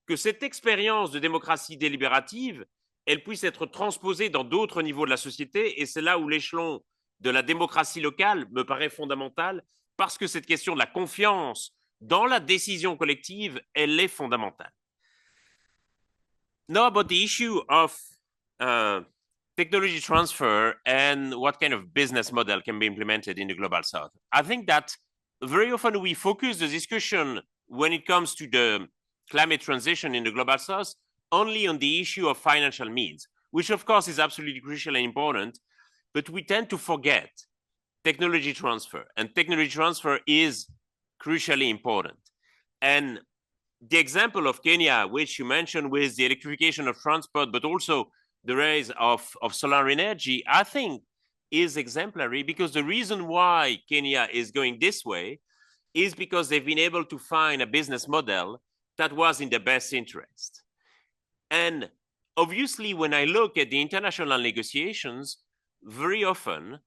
que cette expérience de démocratie délibérative, elle puisse être transposée dans d'autres niveaux de la société, et c'est là où l'échelon de la démocratie locale me paraît fondamental, parce que cette question de la confiance dans la décision collective, elle est fondamentale. Now about the issue of technology transfer and what kind of business model can be implemented in the Global South. I think that very often we focus the discussion when it comes to the climate transition in the Global South only on the issue of financial means, which of course is absolutely crucial and important, but we tend to forget technology transfer, and technology transfer is crucially important. And the example of Kenya, which you mentioned with the electrification of transport, but also the rise of solar energy, I think is exemplary, because the reason why Kenya is going this way is because they've been able to find a business model that was in the best interest. And obviously, when I look at the international negotiations, very often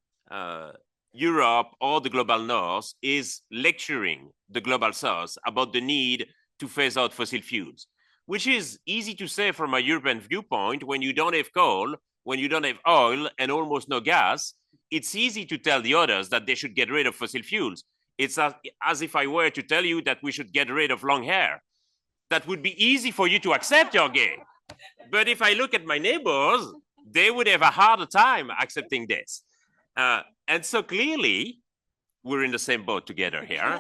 Europe or the Global North is lecturing the Global South about the need to phase out fossil fuels, which is easy to say from a European viewpoint. When you don't have coal, when you don't have oil and almost no gas, it's easy to tell the others that they should get rid of fossil fuels. It's as if I were to tell you that we should get rid of long hair. That would be easy for you to accept, Jorge. But if I look at my neighbors, they would have a harder time accepting this. And so clearly, we're in the same boat together here.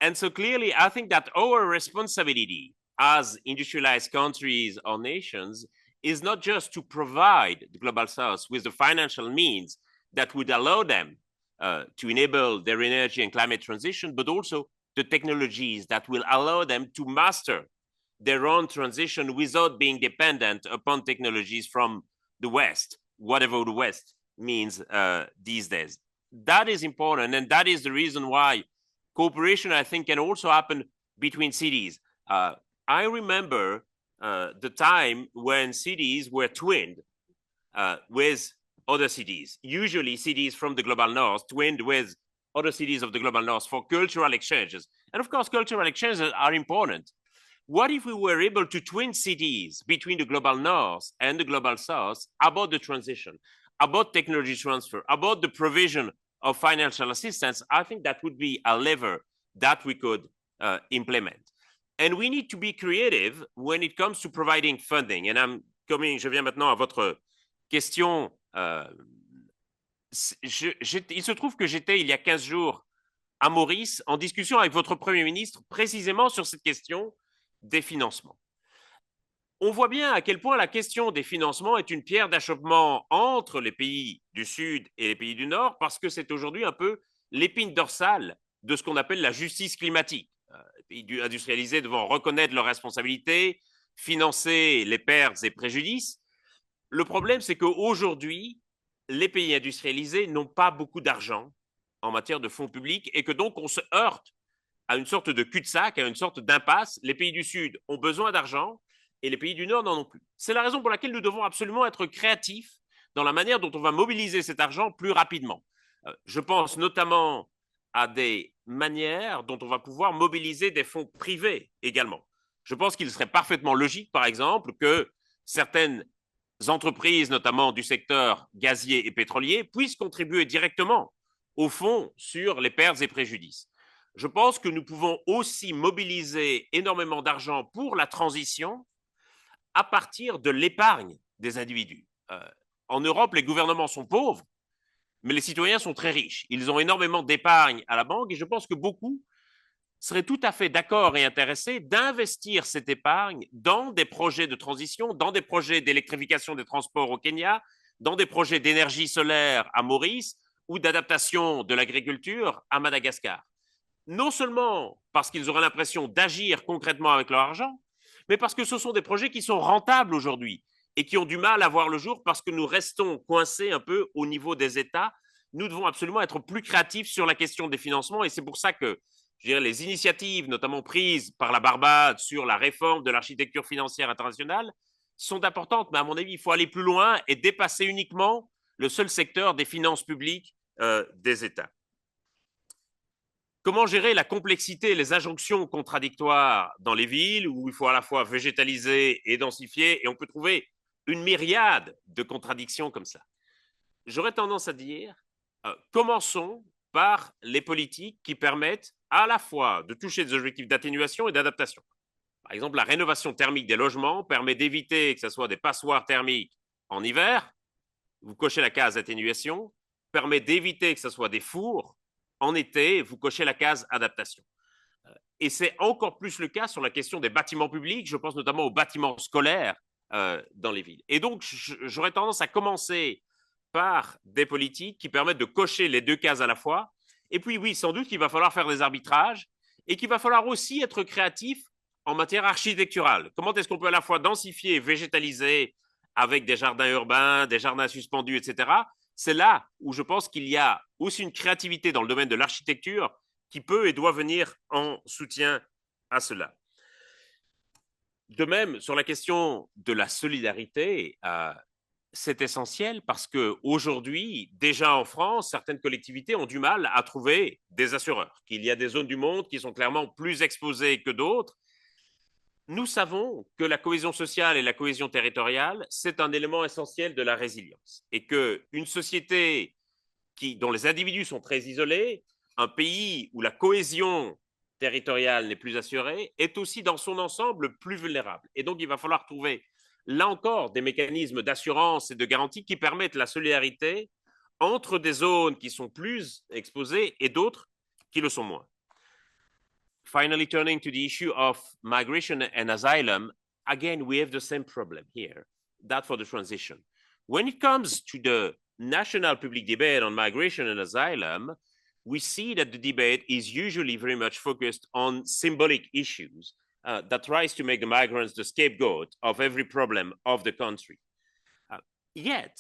And so clearly, I think that our responsibility as industrialized countries or nations is not just to provide the Global South with the financial means that would allow them to enable their energy and climate transition, but also the technologies that will allow them to master their own transition without being dependent upon technologies from the West, whatever the West means these days. That is important, and that is the reason why cooperation, I think, can also happen between cities. I remember the time when cities were twinned with other cities, usually cities from the Global North twinned with other cities of the Global North for cultural exchanges. And of course, cultural exchanges are important. What if we were able to twin cities between the Global North and the Global South about the transition, about technology transfer, about the provision of financial assistance? I think that would be a lever that we could implement. And we need to be creative when it comes to providing funding. And je viens maintenant à votre question. Il se trouve que j'étais il y a 15 jours à Maurice en discussion avec votre Premier ministre précisément sur cette question des financements. On voit bien à quel point la question des financements est une pierre d'achoppement entre les pays du Sud et les pays du Nord, parce que c'est aujourd'hui un peu l'épine dorsale de ce qu'on appelle la justice climatique. Les pays industrialisés devant reconnaître leurs responsabilités, financer les pertes et préjudices. Le problème, c'est qu'aujourd'hui, les pays industrialisés n'ont pas beaucoup d'argent en matière de fonds publics et que donc on se heurte à une sorte de cul-de-sac, à une sorte d'impasse. Les pays du Sud ont besoin d'argent et les pays du Nord n'en ont plus. C'est la raison pour laquelle nous devons absolument être créatifs dans la manière dont on va mobiliser cet argent plus rapidement. Je pense notamment à des manière dont on va pouvoir mobiliser des fonds privés également. Je pense qu'il serait parfaitement logique, par exemple, que certaines entreprises, notamment du secteur gazier et pétrolier, puissent contribuer directement au fonds sur les pertes et préjudices. Je pense que nous pouvons aussi mobiliser énormément d'argent pour la transition à partir de l'épargne des individus. En Europe, les gouvernements sont pauvres, mais les citoyens sont très riches. Ils ont énormément d'épargne à la banque et je pense que beaucoup seraient tout à fait d'accord et intéressés d'investir cette épargne dans des projets de transition, dans des projets d'électrification des transports au Kenya, dans des projets d'énergie solaire à Maurice ou d'adaptation de l'agriculture à Madagascar. Non seulement parce qu'ils auraient l'impression d'agir concrètement avec leur argent, mais parce que ce sont des projets qui sont rentables aujourd'hui et qui ont du mal à voir le jour parce que nous restons coincés un peu au niveau des États. Nous devons absolument être plus créatifs sur la question des financements et c'est pour ça que je dirais, les initiatives, notamment prises par la Barbade sur la réforme de l'architecture financière internationale, sont importantes. Mais à mon avis, il faut aller plus loin et dépasser uniquement le seul secteur des finances publiques des États. Comment gérer la complexité et les injonctions contradictoires dans les villes où il faut à la fois végétaliser et densifier, et on peut trouver une myriade de contradictions comme ça. J'aurais tendance à dire, commençons par les politiques qui permettent à la fois de toucher des objectifs d'atténuation et d'adaptation. Par exemple, la rénovation thermique des logements permet d'éviter que ce soit des passoires thermiques en hiver, vous cochez la case atténuation, permet d'éviter que ce soit des fours en été, vous cochez la case adaptation. Et c'est encore plus le cas sur la question des bâtiments publics, je pense notamment aux bâtiments scolaires dans les villes. Et donc, j'aurais tendance à commencer par des politiques qui permettent de cocher les deux cases à la fois. Et puis oui, sans doute qu'il va falloir faire des arbitrages et qu'il va falloir aussi être créatif en matière architecturale. Comment est-ce qu'on peut à la fois densifier et végétaliser avec des jardins urbains, des jardins suspendus, etc. C'est là où je pense qu'il y a aussi une créativité dans le domaine de l'architecture qui peut et doit venir en soutien à cela. De même, sur la question de la solidarité, c'est essentiel parce qu'aujourd'hui, déjà en France, certaines collectivités ont du mal à trouver des assureurs, qu'il y a des zones du monde qui sont clairement plus exposées que d'autres. Nous savons que la cohésion sociale et la cohésion territoriale, c'est un élément essentiel de la résilience et qu'une société dont les individus sont très isolés, un pays où la cohésion territoriale n'est plus assurée, est aussi dans son ensemble plus vulnérable. Et donc, il va falloir trouver là encore des mécanismes d'assurance et de garantie qui permettent la solidarité entre des zones qui sont plus exposées et d'autres qui le sont moins. Finally, turning to the issue of migration and asylum, again, we have the same problem here, that for the transition. When it comes to the national public debate on migration and asylum, we see that the debate is usually very much focused on symbolic issues that tries to make the migrants the scapegoat of every problem of the country. Yet,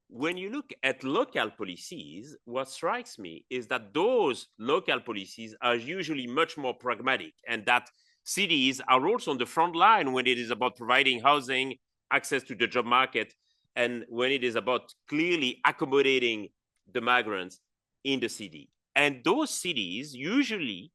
when you look at local policies, what strikes me is that those local policies are usually much more pragmatic and that cities are also on the front line when it is about providing housing, access to the job market, and when it is about clearly accommodating the migrants in the city. And those cities usually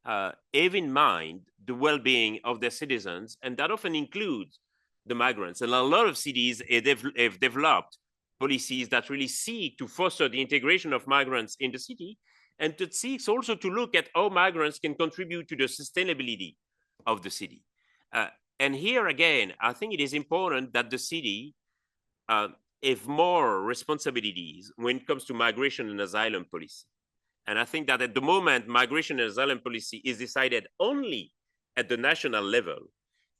have in mind the well-being of their citizens, and that often includes the migrants. And a lot of cities have developed policies that really seek to foster the integration of migrants in the city, and that seeks also to look at how migrants can contribute to the sustainability of the city. And here again, I think it is important that the city have more responsibilities when it comes to migration and asylum policy. And I think that at the moment, migration and asylum policy is decided only at the national level.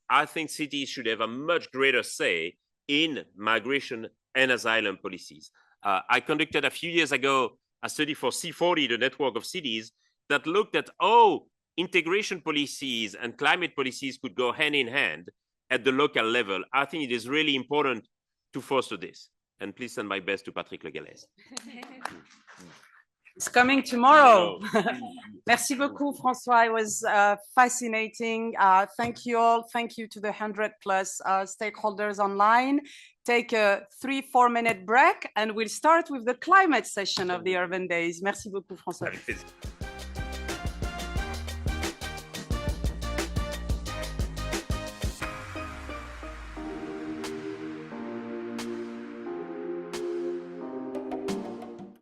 I think cities should have a much greater say in migration and asylum policies. I conducted a few years ago a study for C40, the network of cities, that looked at how integration policies and climate policies could go hand in hand at the local level. I think it is really important to foster this. And please send my best to Patrick Le Gallès. It's coming tomorrow. Merci beaucoup, François. It was fascinating. Thank you all. Thank you to the 100+ stakeholders online. Take a 3-4 minute break and we'll start with the climate session of the Urban Days. Merci beaucoup, François.